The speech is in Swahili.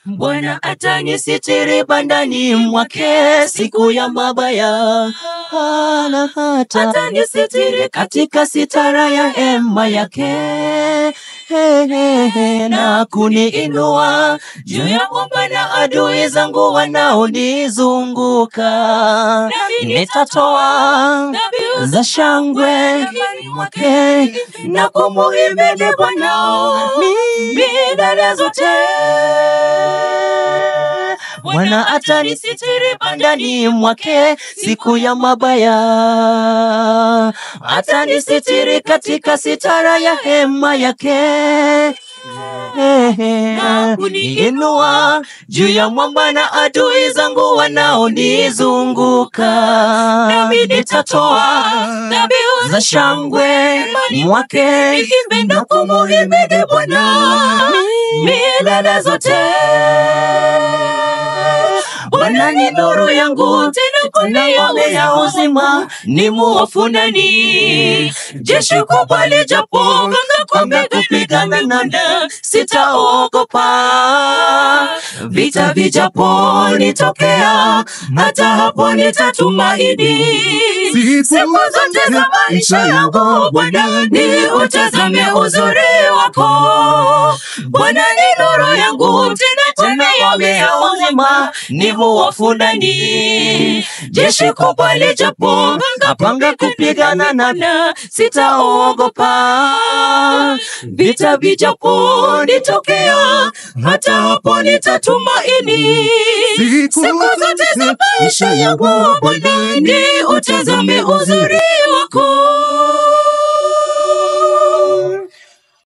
Bwana atanisitiri bandani mwake siku ya mabaya. Atanisitiri katika sitara ya hema yake, na kuniinua juu ya mwamba na adui zangu wanaonizunguka. Nitatoa za shangwe mwake na kumuhimidi Bwana milele zote. Bwana atanisitiri bandani mwake siku ya mabaya. Atanisitiri katika sitara ya hema yake, na kuniinua juu ya mwamba na adui zangu wanaonizunguka. Nami nitatoa dhabihu za shangwe mwake na kumuhimidi Bwana milele zote. Bwana ni nuru yangu, tena ngome ya uzima, ni muofu nani? Jeshi kubwa lijapopanga kombe kupigana nami, sitaogopa. Vita vijaponitokea, hata hapo nitatumaini. Siku zote za maisha yangu Bwana, ni utazame uzuri wako. Bwana ni nuru yangu, tena ngome ya uzima, ni muofu nani? Jeshi kubwa lijapopanga kupigana nami, sitaogopa. Vita vijaponitokea, hata hapo nitatumaini. Siku zote za maisha yangu Bwana, ni utazame uzuri wako.